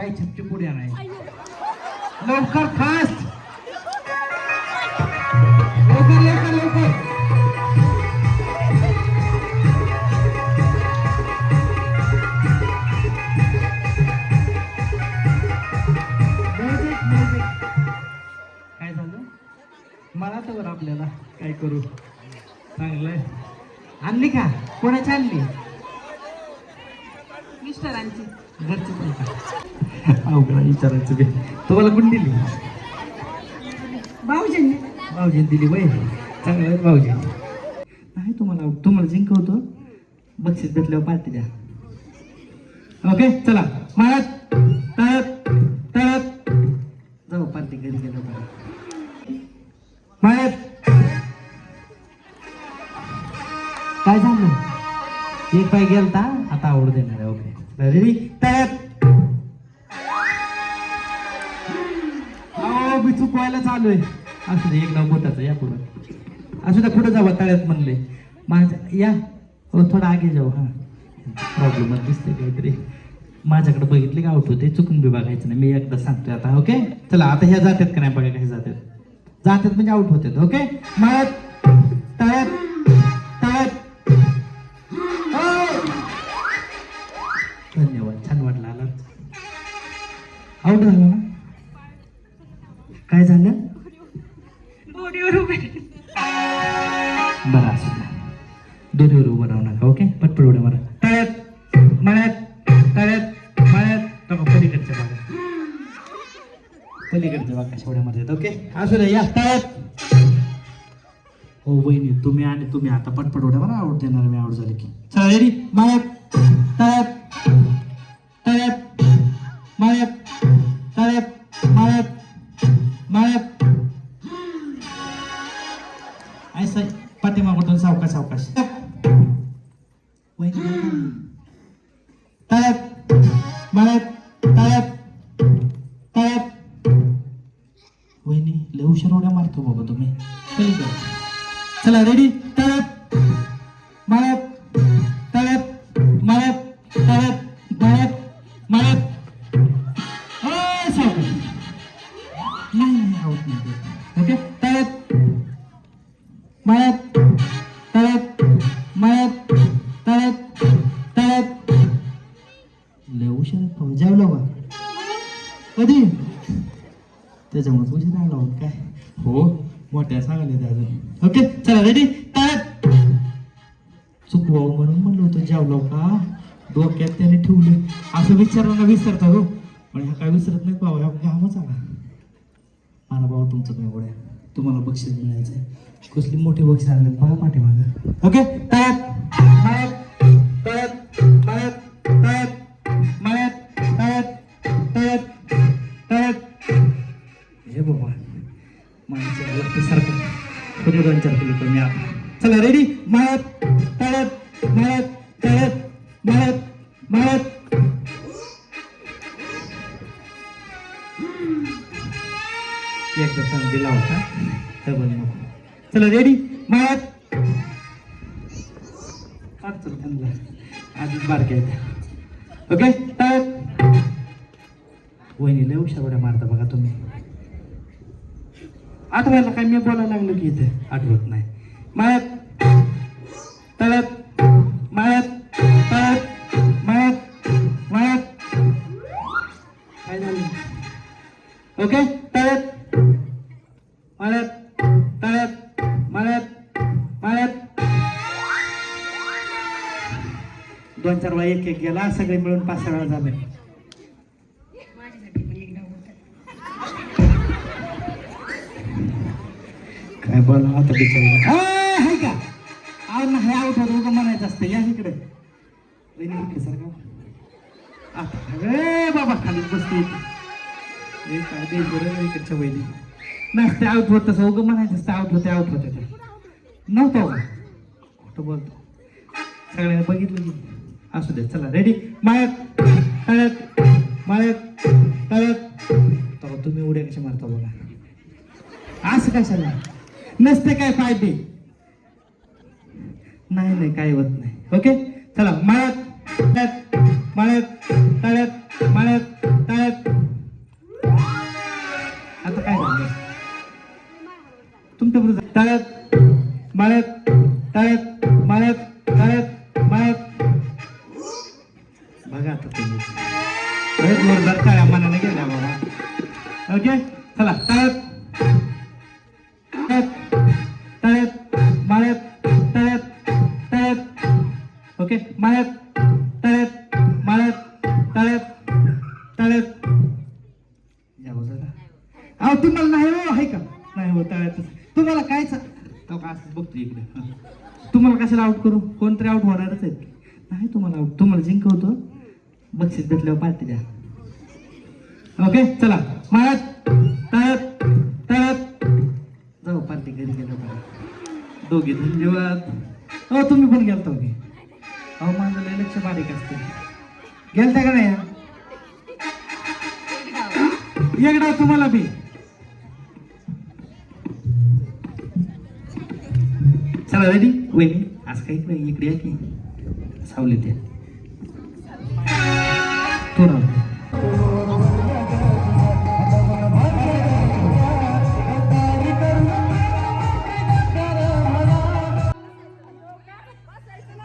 काय छपची पुढे नाही लवकर फास्ट लवकर लवकर लवकर काय झालं मला तर आपल्याला काय करू चांगलंय आणली का कोणाची आणली मिस्टरांची घरची पण का अवघड विचारायचं बे तुम्हाला कोण दिली भाऊजींनी भाऊजीने दिली वय चांगलं आहे भाऊजी नाही तुम्हाला जिंकवतो बक्षीस भेटल्यावर पार्टी द्या ओके चला माळत तळत तळत जाऊ पार्टी घरी गेलो बरं माळत काय झालं एक पाय गेलता आता आवडू देणार आहे ओके रेडी तळत मी चुकवायला चालू आहे असू दे एक नाव बोटाचं या पुढं असू द्या पुढं जावं तळ्यात म्हणले माझ्या या हो थोडं आगे जाऊ हां प्रॉब्लेम दिसते काहीतरी माझ्याकडे बघितले का आउट होते चुकून बी बघायचं नाही मी एकदा सांगतोय आता ओके चला आता ह्या जातात का नाही बघा काही जातात म्हणजे आउट होतात ओके मळ्यात तळ्यात तळ्यात धन्यवाद छान वाटलं आला आउट झाला ना काय झालं बोरीवर उभे बरं असू द्या दोन्हीवर उभं राहू नका ओके पटपट उड्या मारा तळ्यात मळ्यात तळ्यात मळ्यात तो पलीकडच्या भागा कशा उड्या मारतात ओके असू द्या या तळ्यात हो वहिनी तुम्ही आता पटपट उड्या मारा आउट देणार मी आउट झाले की चला रेडी मळ्यात तळ्यात तळ्यात मळ्यात तळ्यात मळ्यात मळ्यात ऐसा पाठीमागून सावकाश सावकाश तळ्यात मळ्यात तळ्यात तळ्यात वहिनी लय हुशार उड्या मारतो बाबा तुम्ही चला रेडी तळ्यात मळ्यात तळ्यात मळ्यात तळ्यात मळ्यात मळ्यात सावकाश नाही आवत नाही ओके तळ्यात मळ्यात तळ्यात मळ्यात तळ्यात तळ्यात लय हुशार जेवलो का कधी त्याच्यामुळे उशीर आला होत काय हो मोठ्या सांगायला ते अजून ओके चला रेडी तळ्यात चुकवावं म्हणून म्हणलं होतं जेवलो का डोक्यात त्याने ठेवले असं विचारायला विसरतात हो पण ह्या काय विसरत नाही बाबा ह्या कामच आला मला बाबा तुमचं काय गोड्या तुम्हाला बक्षीस मिळायचंय कसली मोठी बक्षीस आणले बघा पाठीमागं ओके तळ्यात मळ्यात तळ्यात मळ्यात तळ्यात मळ्यात तळ्यात तळ्यात तळ्यात हे बाबा माणसं वरती सारखं पुढे 2-4 किलो कमी आता चला रेडी मळ्यात तळ्यात मळ्यात तळ्यात मळ्यात मळ्यात एकदा चांग दिला होता डबल नको चला रेडी मळ्यात चल त्यांना आधीच बारक्या आहेत ओके तळ्यात वहिनी लय हुशार मारता बघा तुम्ही आठवायला काय मी बोलायला लागलो की इथे आठवत नाही मळ्यात तळ्यात मळ्यात तळ्यात मळ्यात मळ्यात काय झालं ओके तळ्यात मळ्यात तळ्यात मळ्यात मळ्यात 2-4 वेळा एक गेला सगळे मिळून 5-6 वेळा झाले काय बोला आता बिचारा आहे का नाही आउट होतो उगा म्हणायचं असतं या इकडे सारखं आता बाबा खाली बसते काय दे बरं इकडच्या वहिनी नसते आउट होत तसं उगं म्हणायचं असतं आउट होते ते नव्हतं का खोटं बोलतो सगळ्यांना बघितलं की असू दे चला रेडी मळ्यात तळ्यात मळ्यात तळ्यात तर तुम्ही उड्या कशा मारता बघा असं कशाला नसते काय फायदे नाही काय होत नाही ओके चला मळ्यात तळ्यात मळ्यात तळ्यात मळ्यात तळ्यात बघा आता तुम्ही जोरदार टाळ्या मनाने गेल्या बाबा. ओके चला तळ्यात तळ्यात माळ्यात तळ्यात तळ्यात ओके माळ्यात तळ्यात माळ्यात तळ्यात तळ्यात जाऊ जरा. अहो तुम्हाला नाही हो आहे का नाही हो तळ्यातच तुम्हाला काय तो का असं बघतो इकडे तुम्हाला कशाला आउट करू कोणतरी आउट होणारच आहेत नाही तुम्हाला आउट तुम्हाला जिंकवतो बक्षीस भेटल्यावर पार्टी द्या. ओके चला माळ्यात तळ्यात तळ्यात जाऊ पार्टी घरी गेलो दोघे धन्यवाद. हो तुम्ही पण गेलता की अहो माझं लय लक्ष बारीक असते गेलता का नाही एकदा तुम्हाला बी चला रेडी वहिनी आज काही इकडे इकडे या की सावलीत या थोडा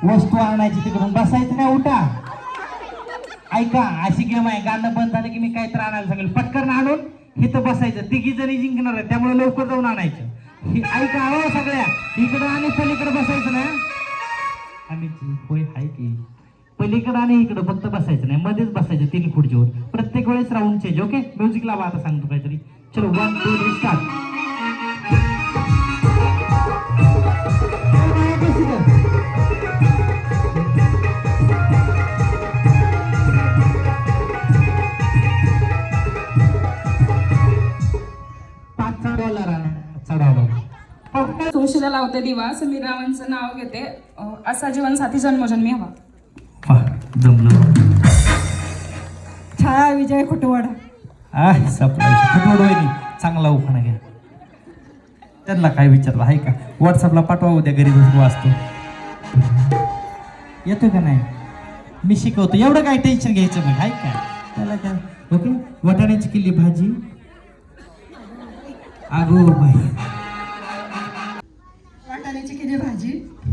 वस्तू आणायची तिकडून बसायचं नाही उठा. ऐका अशी गेम आहे गाणं बंद झालं की मी काय तर आणायला सांगेल पटकन आणून इथं बसायचं तिघी जणी जिंकणार आहे त्यामुळे लवकर जाऊन आणायचं. ऐका हो सगळ्या इकडं आणि पलीकडे बसायचं ना आम्ही होय आहे की पलीकडं आणि इकडं फक्त बसायचं नाही मध्येच बसायचं 3 खुर्चीवर प्रत्येक वेळेस राऊंड चेंज. ओके म्युझिक लावा आता सांगतो काहीतरी चलो 1 2 3 स्टार्ट. तुळशीला लावते दिवा समीर रावांचं नाव घेते असा जीवनसाथी जन्मोजन्मी हवा. जमलं छाया विजय खुटवड चांगला उखाणा घ्या त्यांना काय विचारलं आहे का व्हॉट्सअपला पाठवा उद्या घरी बसून वाचतो येतो का नाही मी शिकवतो एवढं काय टेन्शन घ्यायचं मग आहे का त्याला काय ओके वाटाण्याची केली भाजी अगो बाई वाटाण्याची केली भाजी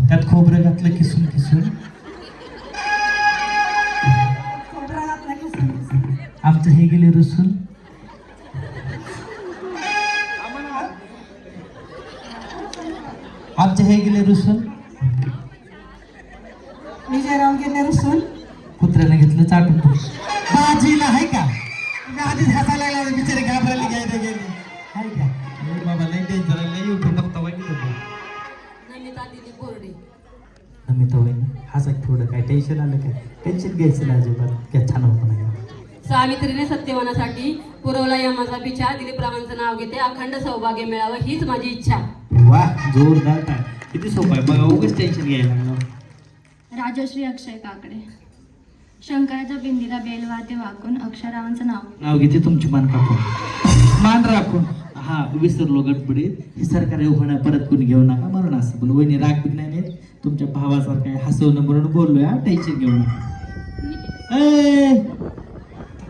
त्यात खोबरं घातलं किसून किसून आमचं हे गेले रुसून आमचे हे गेले रुसून विजयराव गेले रुसून कुत्र्याला घेतलं चाटून भाजीला आहे का आधीच हसायला लागला बिचारे घाबरायला घ्यायला गेले आहे का बाबा लई टेन्शन लई युट्यूब बघता नमिता वहिनी हसा थोडं काय टेन्शन आलं काय टेन्शन घ्यायचं ना अजिबात काय छान होतं नाही. सावित्रीने सत्यवानासाठी पुरवला यमाचा पिछा दिलीपरावांचं नाव घेते अखंड सौभाग्य मिळावं हीच माझी इच्छा. वा जोरदार टाळ किती सोपं आहे बघा उगाच टेन्शन घ्यायला लागलं. राजश्री अक्षय काकडे शंकराच्या पिंडीला बेल वाहते वाकून अक्षरावांचं नाव घेते तुमची मान कापून मान राखून हा विसरलो गडबडीत ही सरकारी उखाणा परत कोणी घेऊ नका म्हणून असं पण वहिनी राग बी नाही नेत तुमच्या भावासारखं आहे हसवणं म्हणून बोललोय हा टेन्शन घेऊ नका.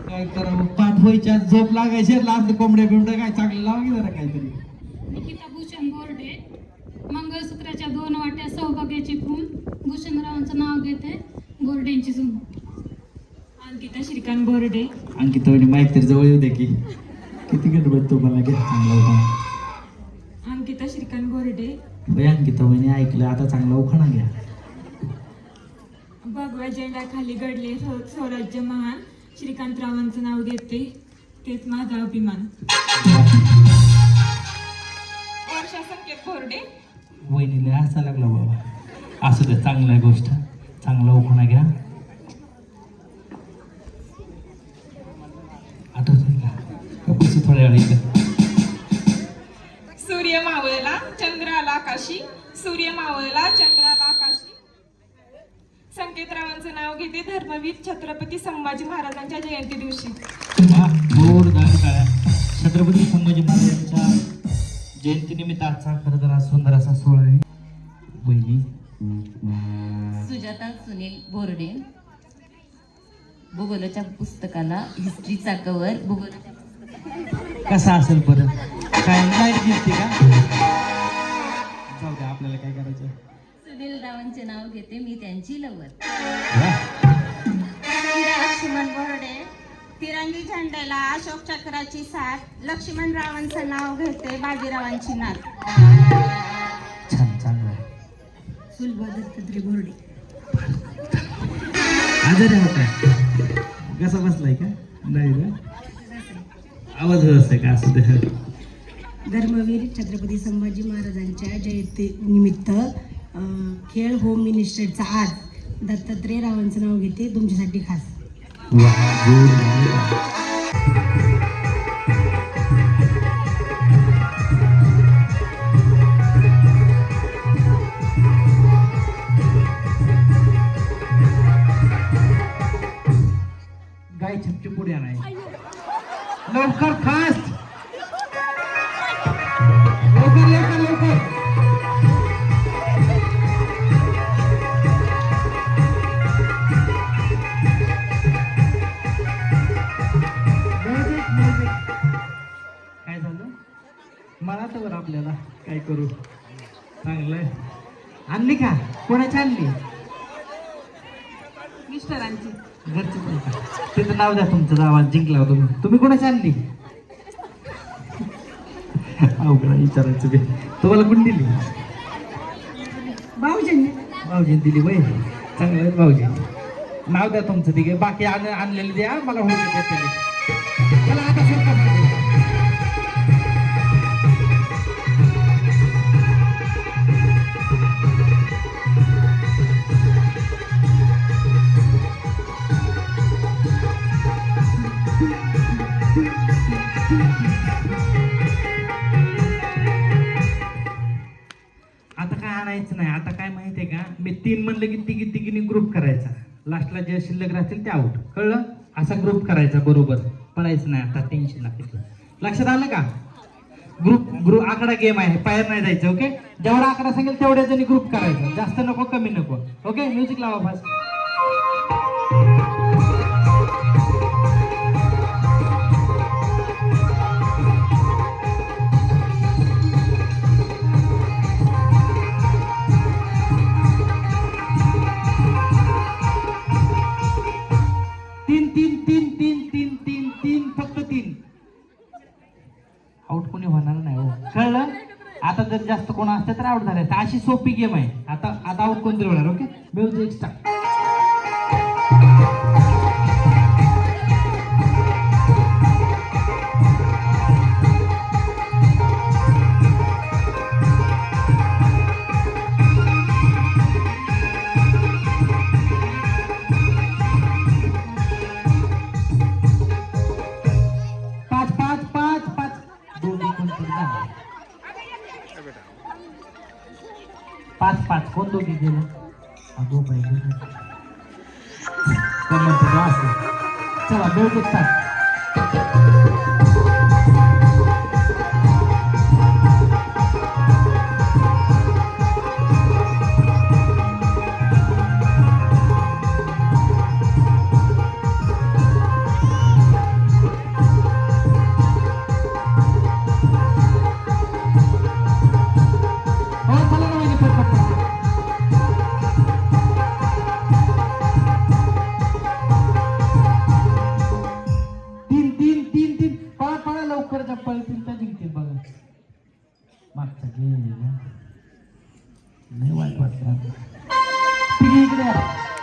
काय करावं पाठ व्हायच्या झोप लागायची लांब कोंबड्या बिंबड्या काय चांगलं लावा की जरा काहीतरी. निकिता भूषण बोर्डे मंगळसूत्राच्या 2 वाट्या सौभाग्याची खून भूषणरावांचं नाव घेते गोरडेंची सून. अंकिता श्रीकांत बोर्डे अंकिता वहिनी माईक तर जवळ येऊ दे की किती गडबड तुम्हाला घ्या चांगला उखाणा. अंकिता श्रीकांत बोर्डे अंकिता वहिनी ऐकलं आता चांगला उखाणा घ्या. भगव्या झेंड्याखाली घडले स्वराज्य महान श्रीकांतरावांचं नाव घेते तेच माझा अभिमान. वर्षा संकेत बोर्डे वहिनीला हसा लागला बाबा असू दे चांगला गोष्ट चांगला उखाणा घ्या. आठवतंय का पुढचं थोड्या वेळ इथं सूर्य मावळला चंद्राला आकाशी सूर्य मावळला चंद्राला आकाशी. संकेतरावांचं नाव घेते धर्मवीर छत्रपती संभाजी महाराजांच्या जयंती दिवशी. जोरदार टाळ्या. छत्रपती संभाजी महाराजांच्या जयंतीनिमित्त आजचा खरं तर सुंदर असा सोहळा आहे. वहिनी सुजाता सुनील बोर्डे भूगोलाच्या पुस्तकाला हिस्ट्रीचा कवर भूगोलाच्या कसा असेल बरं काय लाईट दिसते का जाऊ द्या आपल्याला काय करायचं. सुनील रावांचे नाव घेते मी त्यांची लवर. वा. तिरंगी झेंड्याला अशोक चक्राची साथ, लक्ष्मणरावांचं नाव घेते बाजीरावांची नाथ. छान चांगलं आहे. सुलभा दत्तात्रय बोर्डे. आजारी आहोत काय? कसा बसलाय का? नाही ना, आवाज आहे का? असं ते धर्मवीर छत्रपती संभाजी महाराजांच्या जयंतीनिमित्त खेळ होम मिनिस्टरचा आज दत्तात्रय रावांचं नाव घेते तुमच्यासाठी खास. गाय छपची पुढे आणाय लवकर, फास्ट, लवकर लवकर लवकर. काय झालं मला तर बरं, आपल्याला काय करू. चांगलंय. आणली का? कोणाची आणली? मिस्टरांची. घरची नाही का? तिथं नाव द्या तुमचं, आवाज जिंकला होता तुम्ही. तुम्ही कोणाची आणली? अवघड विचारायचं बे. तुम्हाला कोण दिली? भाऊजी दिली वय. चांगलं आहे भाऊजी. नाव द्या तुमचं. तिघे बाकी आणलेले द्या मला. होते चला आता सरकार. आता काय आणायचं नाही. आता काय माहितीये का, मी 3 म्हणलं की तिघीने ग्रुप करायचा. लास्टला जे शिल्लक राहतील ते आउट. कळलं? असा ग्रुप करायचा बरोबर. पडायचं नाही आता. टेन्शन नाही. लक्षात आलं का? ग्रुप आकडा गेम आहे. बाहेर नाही जायचं. ओके. जेवढा आकडा सांगेल तेवढ्या जणी ग्रुप करायचा. जास्त नको, कमी नको. ओके. म्युझिक लावा फास्ट. तीन फक्त 3. आउट कोणी होणार नाही हो. कळलं? आता जर जास्त कोण असतं तर आउट झाले. अशी सोपी गेम आहे. आता आउट कोणतरी होणार. ओके. Music start. पाच कोण दोघी गेलं? अगो पाहिजे. चला म्युझिक स्टार्ट. मागचा नाही वाईट वाटतं. इकडे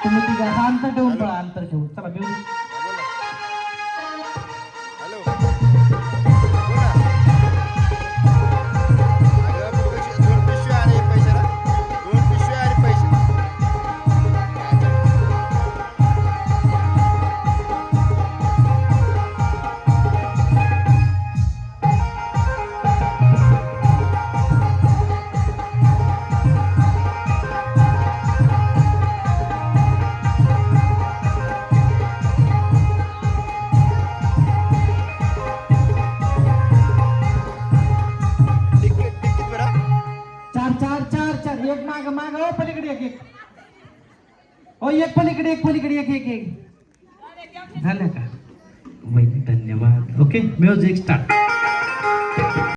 तुम्ही तिघ अंतर ठेवून पळा. अंतर ठेवून चला. म्युझिक. चार. एक माग हो. पलीकडे एक. हो एक पलीकडे एक. झालं का? धन्यवाद. ओके. Music start.